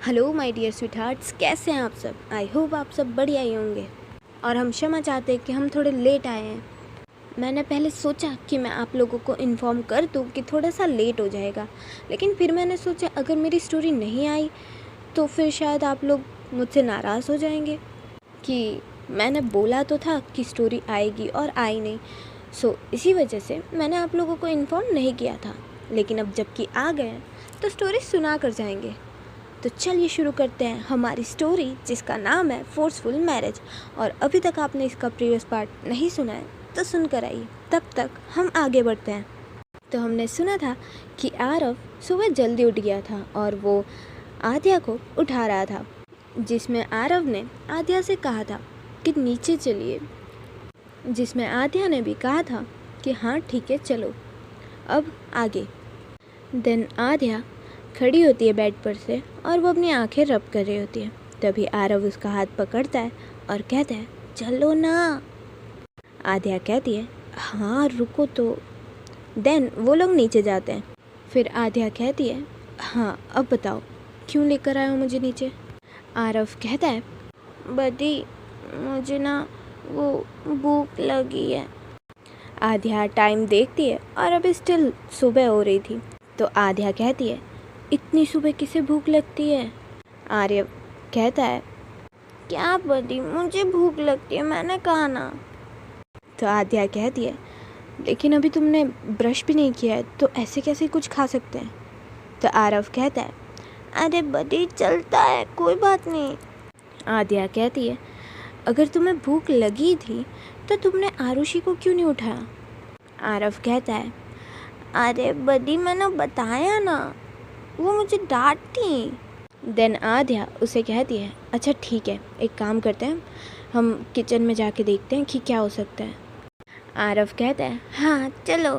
Hello my dear sweethearts, कैसे हैं आप सब। आई होप आप सब बढ़िया ही होंगे। और हम क्षमा चाहते हैं कि हम थोड़े लेट आए हैं। मैंने पहले सोचा कि मैं आप लोगों को इन्फॉर्म कर दूं कि थोड़ा सा लेट हो जाएगा, लेकिन फिर मैंने सोचा अगर मेरी स्टोरी नहीं आई तो फिर शायद आप लोग मुझसे नाराज़ हो जाएंगे कि मैंने बोला तो था कि स्टोरी आएगी और आई नहीं। इसी वजह से मैंने आप लोगों को इन्फॉर्म नहीं किया था, लेकिन अब जबकि आ गए हैं तो स्टोरी सुना कर जाएंगे। तो चलिए शुरू करते हैं हमारी स्टोरी, जिसका नाम है फोर्सफुल मैरिज। और अभी तक आपने इसका प्रीवियस पार्ट नहीं सुना है तो सुनकर आइए, तब तक हम आगे बढ़ते हैं। तो हमने सुना था कि आरव सुबह जल्दी उठ गया था और वो आद्या को उठा रहा था, जिसमें आरव ने आद्या से कहा था कि नीचे चलिए, जिसमें आद्या ने भी कहा था कि हाँ ठीक है चलो। अब आगे देन आद्या खड़ी होती है बेड पर से और वो अपनी आंखें रब कर रही होती है। तभी आरव उसका हाथ पकड़ता है और कहता है चलो ना। आद्या कहती है हाँ रुको तो। देन वो लोग नीचे जाते हैं। फिर आद्या कहती है हाँ अब बताओ क्यों लेकर आए हो मुझे नीचे। आरव कहता है बदी मुझे ना वो भूख लगी है। आद्या टाइम देखती है और अभी स्टिल सुबह हो रही थी। तो आद्या कहती है इतनी सुबह किसे भूख लगती है। आर्य कहता है क्या बदी मुझे भूख लगती है, मैंने कहा ना। तो आद्या कहती है लेकिन अभी तुमने ब्रश भी नहीं किया है तो ऐसे कैसे कुछ खा सकते हैं। तो आरव कहता है अरे बदी चलता है कोई बात नहीं। आद्या कहती है अगर तुम्हें भूख लगी थी तो तुमने आरुषि को क्यों नहीं उठाया। आरव कहता है अरे बदी मैंने बताया ना, वो मुझे डांटती। देन आद्या उसे कहती है अच्छा ठीक है एक काम करते हैं, हम किचन में जाके देखते हैं कि क्या हो सकता है। आरव कहता है हाँ चलो।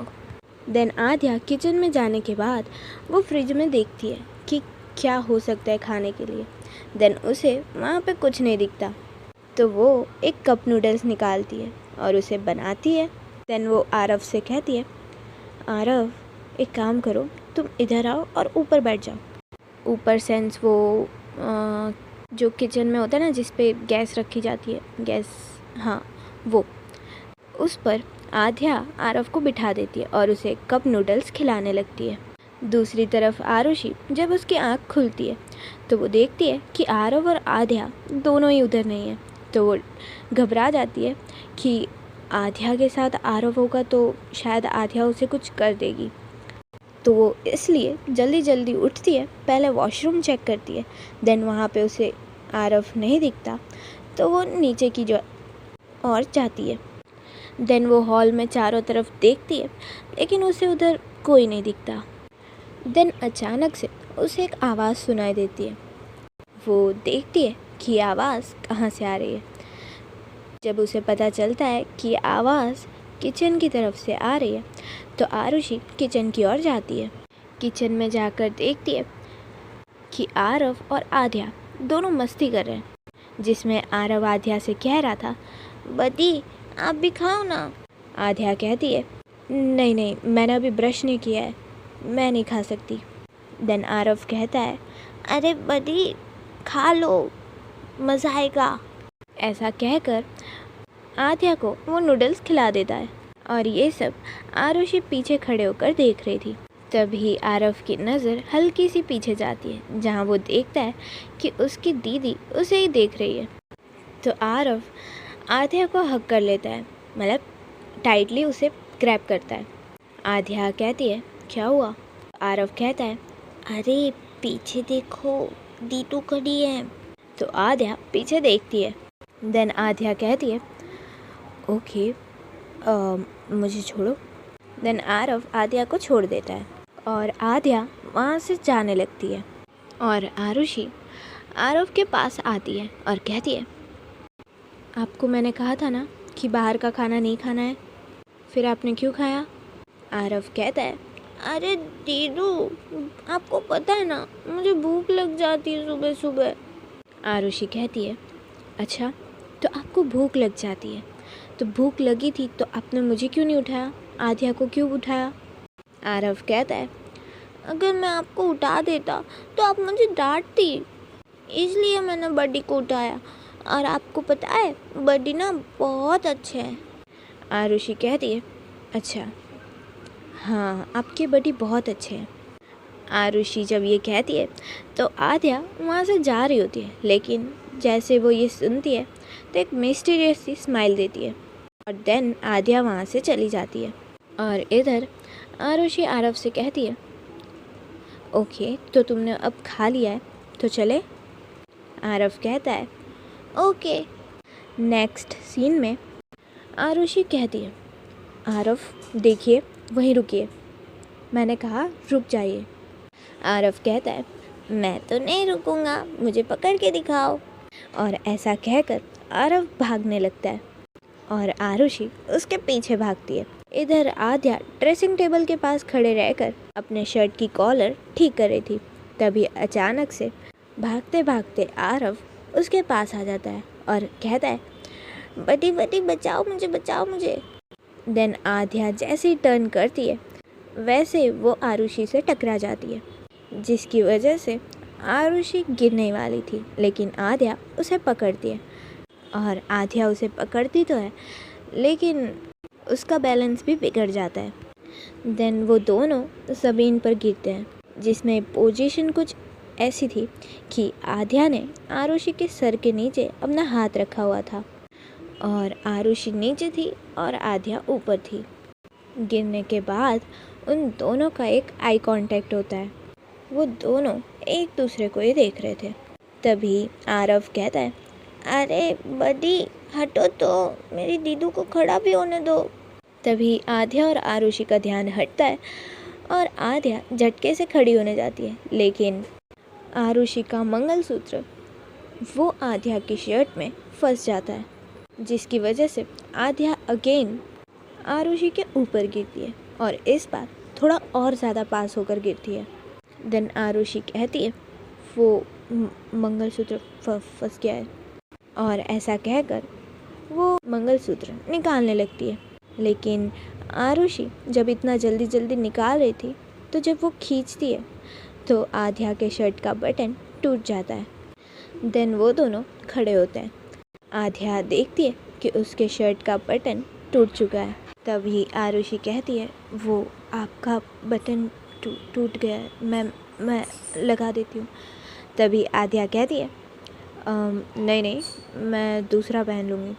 देन आद्या किचन में जाने के बाद वो फ्रिज में देखती है कि क्या हो सकता है खाने के लिए। देन उसे वहाँ पे कुछ नहीं दिखता, तो वो एक कप नूडल्स निकालती है और उसे बनाती है। देन वो आरव से कहती है आरव एक काम करो, तुम इधर आओ और ऊपर बैठ जाओ। ऊपर सेंस वो जो किचन में होता है ना जिस पे गैस रखी जाती है, गैस, हाँ वो, उस पर आद्या आरव को बिठा देती है और उसे कप नूडल्स खिलाने लगती है। दूसरी तरफ आरुषि जब उसकी आँख खुलती है तो वो देखती है कि आरव और आद्या दोनों ही उधर नहीं है। तो वो घबरा जाती है कि आद्या के साथ आरव होगा तो शायद आद्या उसे कुछ कर देगी। तो वो इसलिए जल्दी जल्दी उठती है, पहले वॉशरूम चेक करती है। देन वहाँ पे उसे आरव नहीं दिखता तो वो नीचे की जो और जाती है। देन वो हॉल में चारों तरफ देखती है लेकिन उसे उधर कोई नहीं दिखता। देन अचानक से उसे एक आवाज़ सुनाई देती है। वो देखती है कि आवाज़ कहाँ से आ रही है। जब उसे पता चलता है कि आवाज़ किचन की तरफ से आ रही है तो आरुषि किचन की ओर जाती है। किचन में जाकर देखती है कि आरव और आद्या दोनों मस्ती कर रहे हैं, जिसमें आरव आद्या से कह रहा था बदी आप भी खाओ ना। आद्या कहती है नहीं नहीं मैंने अभी ब्रश नहीं किया है, मैं नहीं खा सकती। देन आरव कहता है अरे बदी खा लो मज़ा आएगा। ऐसा कहकर आद्या को वो नूडल्स खिला देता है और ये सब आरुषि पीछे खड़े होकर देख रही थी। तभी आरव की नज़र हल्की सी पीछे जाती है जहाँ वो देखता है कि उसकी दीदी उसे ही देख रही है। तो आरव आद्या को हक कर लेता है, मतलब टाइटली उसे ग्रैब करता है। आद्या कहती है क्या हुआ। आरव कहता है अरे पीछे देखो दीदू खड़ी है। तो आद्या पीछे देखती है। देन आद्या कहती है ओके मुझे छोड़ो। देन आरव आद्या को छोड़ देता है और आद्या वहाँ से जाने लगती है। और आरुषि आरव के पास आती है और कहती है आपको मैंने कहा था ना कि बाहर का खाना नहीं खाना है, फिर आपने क्यों खाया। आरव कहता है अरे दीदू आपको पता है ना मुझे भूख लग जाती है सुबह सुबह। आरुषि कहती है अच्छा तो आपको भूख लग जाती है, तो भूख लगी थी तो आपने मुझे क्यों नहीं उठाया, आद्या को क्यों उठाया। आरव कहता है अगर मैं आपको उठा देता तो आप मुझे डांटती। इसलिए मैंने बड्डी को उठाया। और आपको पता है बड्डी ना बहुत अच्छे हैं। आरुषि कहती है, अच्छा हाँ आपके बड्डी बहुत अच्छे हैं। आरुषि जब ये कहती है तो आद्या वहाँ से जा रही होती है, लेकिन जैसे वो ये सुनती है तो एक मिस्टीरियस सी स्माइल देती है और देन आद्या वहाँ से चली जाती है। और इधर आरुषि आरव से कहती है, ओके तो तुमने अब खा लिया है तो चले। आरव कहता है ओके। नेक्स्ट सीन में आरुषि कहती है, आरव देखिए वहीं रुकिए, मैंने कहा रुक जाइए। आरव कहता है, मैं तो नहीं रुकूंगा, मुझे पकड़ के दिखाओ। और ऐसा कहकर आरव भागने लगता है और आरुषि उसके पीछे भागती है। इधर आद्या ड्रेसिंग टेबल के पास खड़े रहकर अपने शर्ट की कॉलर ठीक कर रही थी। तभी अचानक से भागते भागते आरव उसके पास आ जाता है और कहता है, बड़ी बड़ी बचाओ मुझे, बचाओ मुझे। देन आद्या जैसे ही टर्न करती है वैसे वो आरुषि से टकरा जाती है, जिसकी वजह से आरुषि गिरने वाली थी, लेकिन आद्या उसे पकड़ती है। और आद्या उसे पकड़ती तो है लेकिन उसका बैलेंस भी बिगड़ जाता है। देन वो दोनों ज़मीन पर गिरते हैं, जिसमें पोजीशन कुछ ऐसी थी कि आद्या ने आरुषि के सर के नीचे अपना हाथ रखा हुआ था और आरुषि नीचे थी और आद्या ऊपर थी। गिरने के बाद उन दोनों का एक आई कांटेक्ट होता है। वो दोनों एक दूसरे को ही देख रहे थे। तभी आरव कहता है, अरे बडी हटो तो, मेरी दीदू को खड़ा भी होने दो। तभी आद्या और आरुषि का ध्यान हटता है और आद्या झटके से खड़ी होने जाती है, लेकिन आरुषि का मंगलसूत्र वो आद्या की शर्ट में फंस जाता है, जिसकी वजह से आद्या अगेन आरुषि के ऊपर गिरती है और इस बार थोड़ा और ज़्यादा पास होकर गिरती है। देन आरुषि कहती है, वो मंगलसूत्र फंस गया है। और ऐसा कहकर वो मंगलसूत्र निकालने लगती है, लेकिन आरुषि जब इतना जल्दी जल्दी निकाल रही थी तो जब वो खींचती है तो आद्या के शर्ट का बटन टूट जाता है। देन वो दोनों खड़े होते हैं। आद्या देखती है कि उसके शर्ट का बटन टूट चुका है। तभी आरुषि कहती है, वो आपका बटन टूट गया है, मैं लगा देती हूँ। तभी आद्या कहती है, नहीं नहीं, मैं दूसरा पहन लूँगी।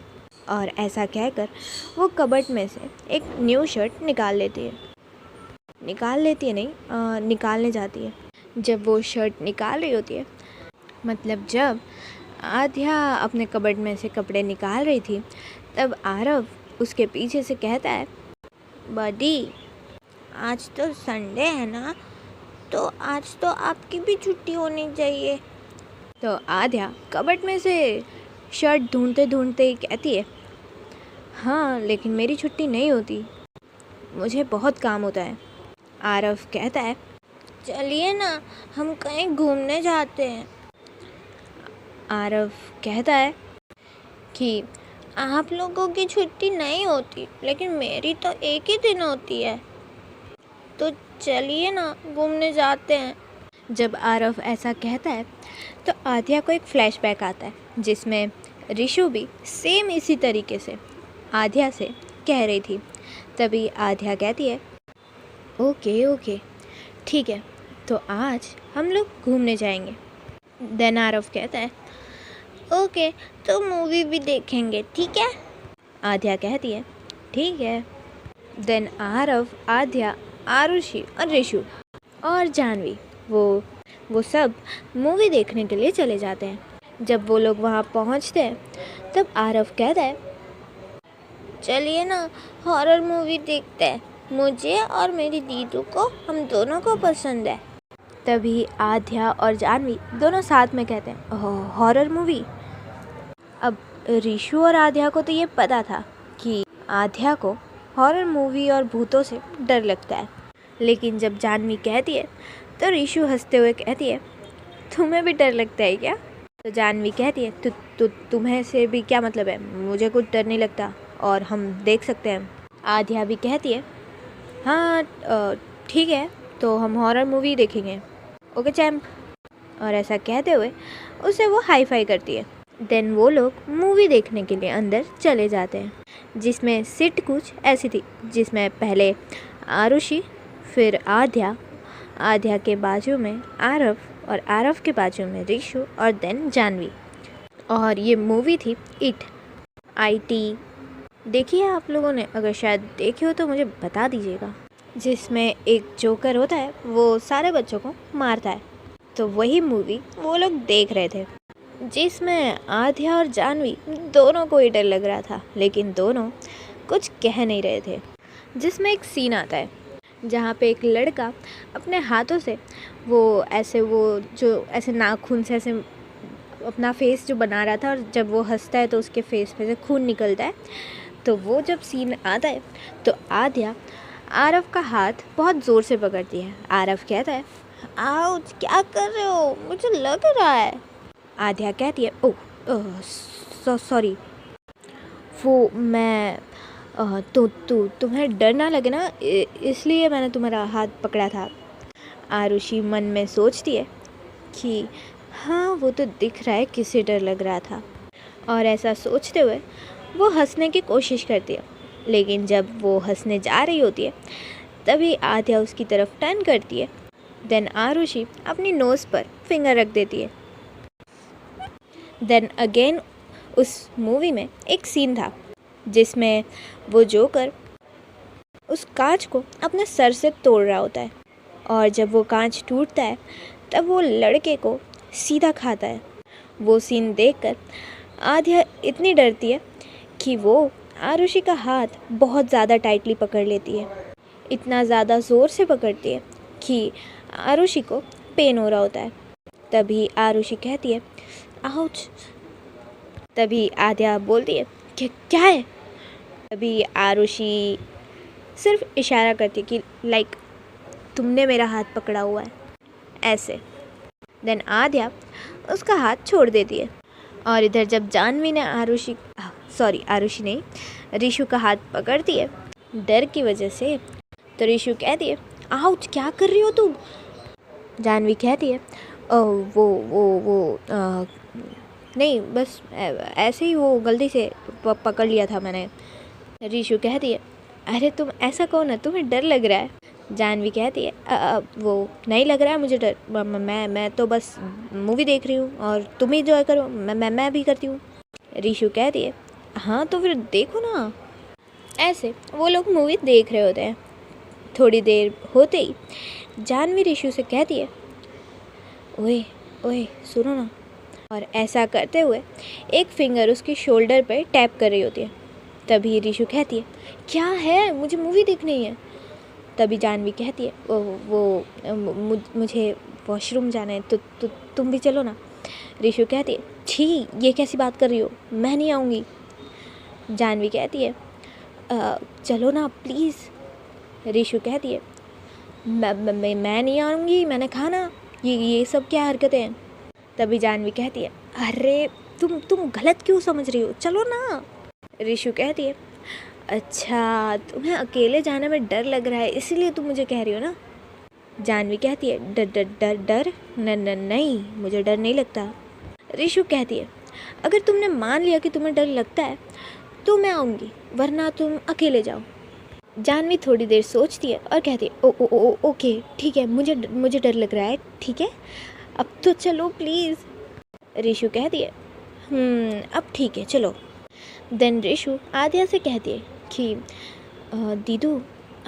और ऐसा कहकर वो कबर्ड में से एक न्यू शर्ट निकालने जाती है। जब वो शर्ट निकाल रही होती है, मतलब जब आद्या अपने कबर्ड में से कपड़े निकाल रही थी, तब आरव उसके पीछे से कहता है, बडी आज तो संडे है ना, तो आज तो आपकी भी छुट्टी होनी चाहिए। तो आद्या कबर्ड में से शर्ट ढूंढते ढूंढते ही कहती है, हाँ लेकिन मेरी छुट्टी नहीं होती, मुझे बहुत काम होता है। आरव कहता है, चलिए ना हम कहीं घूमने जाते हैं। आरव कहता है कि आप लोगों की छुट्टी नहीं होती, लेकिन मेरी तो एक ही दिन होती है, तो चलिए ना घूमने जाते हैं। जब आरव ऐसा कहता है तो आद्या को एक फ्लैशबैक आता है, जिसमें ऋषु भी सेम इसी तरीके से आद्या से कह रही थी। तभी आद्या कहती है, ओके ठीक है, तो आज हम लोग घूमने जाएंगे। देन आरव कहता है, ओके तो मूवी भी देखेंगे, ठीक है। आद्या कहती है, ठीक है। देन आरव, आद्या, आरुषि और ऋषु और जानवी वो सब मूवी देखने के लिए चले जाते हैं। जब वो लोग वहाँ पहुँचते हैं तब आरव कहता है, चलिए ना हॉरर मूवी देखते हैं, मुझे और मेरी दीदू को, हम दोनों को पसंद है। तभी आद्या और जानवी दोनों साथ में कहते हैं, हॉरर मूवी। अब ऋषु और आद्या को तो ये पता था कि आद्या को हॉरर मूवी और भूतों से डर लगता है, लेकिन जब जानवी कहती है तो ऋषु हंसते हुए कहती है, तुम्हें भी डर लगता है क्या? तो जानवी कहती है, तो तुम्हें से भी क्या मतलब है, मुझे कुछ डर नहीं लगता और हम देख सकते हैं। आद्या भी कहती है, हाँ ठीक है, तो हम हॉरर मूवी देखेंगे, ओके चैम्प। और ऐसा कहते हुए उसे वो हाई फाई करती है। देन वो लोग मूवी देखने के लिए अंदर चले जाते हैं, जिसमें सीट कुछ ऐसी थी जिसमें पहले आरुषि, फिर आद्या, आद्या के बाजू में आरव और आरव के बाजू में ऋषु और देन जानवी। और ये मूवी थी इट, IT। देखिए आप लोगों ने, अगर शायद देखी हो तो मुझे बता दीजिएगा। जिसमें एक जोकर होता है, वो सारे बच्चों को मारता है। तो वही मूवी वो लोग देख रहे थे, जिसमें आद्या और जानवी दोनों को ही डर लग रहा था, लेकिन दोनों कुछ कह नहीं रहे थे। जिसमें एक सीन आता है जहाँ पे एक लड़का अपने हाथों से वो जो ऐसे नाखून से ऐसे अपना फेस जो बना रहा था, और जब वो हंसता है तो उसके फेस पे से खून निकलता है। तो वो जब सीन आता है तो आद्या आरव का हाथ बहुत ज़ोर से पकड़ती है। आरव कहता है, आउच, क्या कर रहे हो, मुझे लग रहा है। आद्या कहती है, ओह सॉरी, वो मैं तुम्हें डर ना लगे ना, इसलिए मैंने तुम्हारा हाथ पकड़ा था। आरुषि मन में सोचती है कि हाँ, वो तो दिख रहा है किसे डर लग रहा था। और ऐसा सोचते हुए वो हंसने की कोशिश करती है, लेकिन जब वो हंसने जा रही होती है तभी आद्या उसकी तरफ टर्न करती है। देन आरुषि अपनी नोज़ पर फिंगर रख देती है। देन अगेन उस मूवी में एक सीन था जिसमें वो जोकर उस कांच को अपने सर से तोड़ रहा होता है, और जब वो कांच टूटता है तब वो लड़के को सीधा खाता है। वो सीन देखकर आद्या इतनी डरती है कि वो आरुषि का हाथ बहुत ज़्यादा टाइटली पकड़ लेती है। इतना ज़्यादा ज़ोर से पकड़ती है कि आरुषि को पेन हो रहा होता है। तभी आरुषि कहती है, आउच। तभी आद्या बोलती है कि क्या है। तभी आरुषि सिर्फ इशारा करती है कि लाइक तुमने मेरा हाथ पकड़ा हुआ है, ऐसे। देन आद्या उसका हाथ छोड़ देती है। और इधर जब जानवी ने आरुषि नहीं, ऋषु का हाथ पकड़ती है डर की वजह से, तो ऋषु कहती है, आउच, क्या कर रही हो तुम। जानवी कहती है, नहीं, बस ऐसे ही वो गलती से पकड़ लिया था मैंने। ऋषु कहती है, अरे तुम ऐसा कहो ना, तुम्हें डर लग रहा है। जानवी कहती है, वो नहीं लग रहा है मुझे डर, मैं तो बस मूवी देख रही हूँ और तुम ही जो करो, मैं भी करती हूँ। ऋषु कहती है, हाँ तो फिर देखो ना। ऐसे वो लोग मूवी देख रहे होते हैं। थोड़ी देर होते ही जानवी ऋषु से कहती है, ओए ओए सुनो ना। और ऐसा करते हुए एक फिंगर उसकी शोल्डर पर टैप कर रही होती है। तभी ऋषु कहती है, क्या है, मुझे मूवी देखनी है। तभी जानवी कहती है, मुझे वॉशरूम जाना है, तो तुम भी चलो ना। ऋषु कहती है, छी, ये कैसी बात कर रही हो, मैं नहीं आऊँगी। जानवी कहती है, चलो ना प्लीज़। ऋषु कहती है, मैं नहीं आऊँगी, मैंने कहा ना, ये सब क्या हरकतें हैं। तभी जानवी कहती है, अरे तुम गलत क्यों समझ रही हो, चलो ना। ऋषु कहती है, अच्छा तुम्हें अकेले जाने में डर लग रहा है, इसीलिए तुम मुझे कह रही हो ना। जानवी कहती है, डर नहीं, मुझे डर नहीं लगता। ऋषु कहती है, अगर तुमने मान लिया कि तुम्हें डर लगता है तो मैं आऊँगी, वरना तुम अकेले जाओ। जानवी थोड़ी देर सोचती है और कहती है, ओके ठीक है, मुझे डर लग रहा है, ठीक है, अब तो चलो प्लीज़। ऋषु कहती है, अब ठीक है, चलो। देन ऋषु आद्या से कहती है कि दीदू,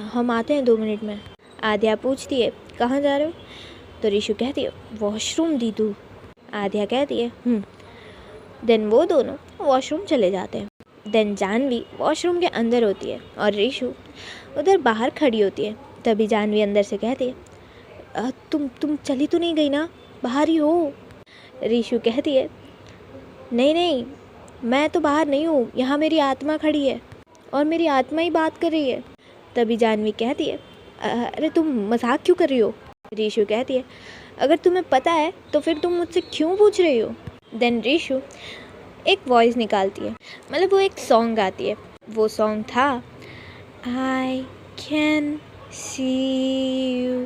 हम आते हैं 2 मिनट में। आद्या पूछती है, कहाँ जा रहे हो। तो ऋषु कहती है, वॉशरूम दीदू। आद्या कहती है, देन वो दोनों वॉशरूम चले जाते हैं। देन जानवी वॉशरूम के अंदर होती है और ऋषु उधर बाहर खड़ी होती है। तभी जानवी अंदर से कहती है, तुम चली तो नहीं गई ना, बाहर ही हो। ऋषु कहती है, नहीं, मैं तो बाहर नहीं हूँ, यहाँ मेरी आत्मा खड़ी है और मेरी आत्मा ही बात कर रही है। तभी जानवी कहती है, अरे तुम मजाक क्यों कर रही हो। ऋषु कहती है, अगर तुम्हें पता है तो फिर तुम मुझसे क्यों पूछ रही हो। देन ऋषु एक वॉइस निकालती है, मतलब वो एक सॉन्ग गाती है। वो सॉन्ग था, I can see you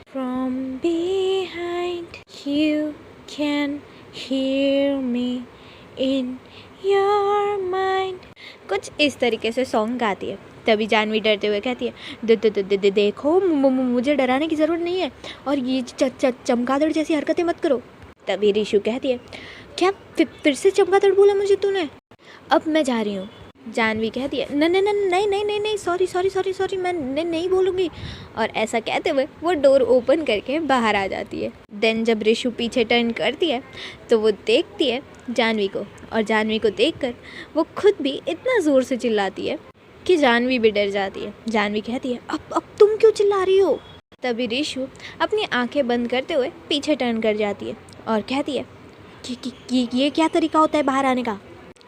from behind you can hear me in your mind। कुछ इस तरीके से सॉन्ग गाती है। तभी जानवी डरते हुए कहती है, देखो मुझे डराने की ज़रूरत नहीं है और ये चमगादड़ जैसी हरकतें मत करो। तभी रिशु कहती है, क्या फिर से चमगादड़ बोला मुझे तूने? अब मैं जा रही हूँ। जानवी कहती है, नहीं, सॉरी, मैं नहीं बोलूँगी। और ऐसा कहते हुए वो डोर ओपन करके बाहर आ जाती है। देन जब रिशु पीछे टर्न करती है तो वो देखती है जानवी को, और जानवी को देखकर वो खुद भी इतना ज़ोर से चिल्लाती है कि जानवी भी डर जाती है। जानवी कहती है, अब तुम क्यों चिल्ला रही हो? तभी रिशु अपनी आंखें बंद करते हुए पीछे टर्न कर जाती है और कहती है कि ये क्या तरीका होता है बाहर आने का?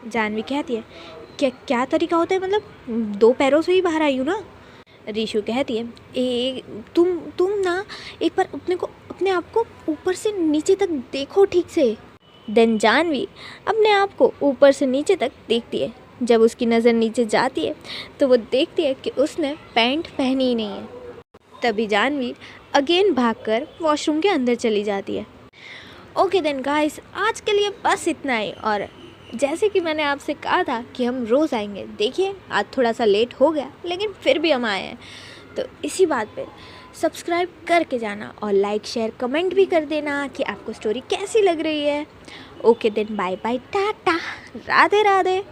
जानवी कहती है, क्या तरीका होता है, मतलब 2 पैरों से ही बाहर आई हूँ ना। रिशु कहती है, तुम ना एक बार अपने आप को ऊपर से नीचे तक देखो ठीक से। देन जानवी अपने आप को ऊपर से नीचे तक देखती है। जब उसकी नज़र नीचे जाती है तो वो देखती है कि उसने पैंट पहनी ही नहीं है। तभी जानवी अगेन भागकर वॉशरूम के अंदर चली जाती है। ओके देन गाइस, आज के लिए बस इतना ही। और जैसे कि मैंने आपसे कहा था कि हम रोज़ आएंगे, देखिए आज थोड़ा सा लेट हो गया लेकिन फिर भी हम आए हैं। तो इसी बात पे सब्सक्राइब करके जाना और लाइक शेयर कमेंट भी कर देना कि आपको स्टोरी कैसी लग रही है। Okay then, bye bye, tata, Radhe Radhe.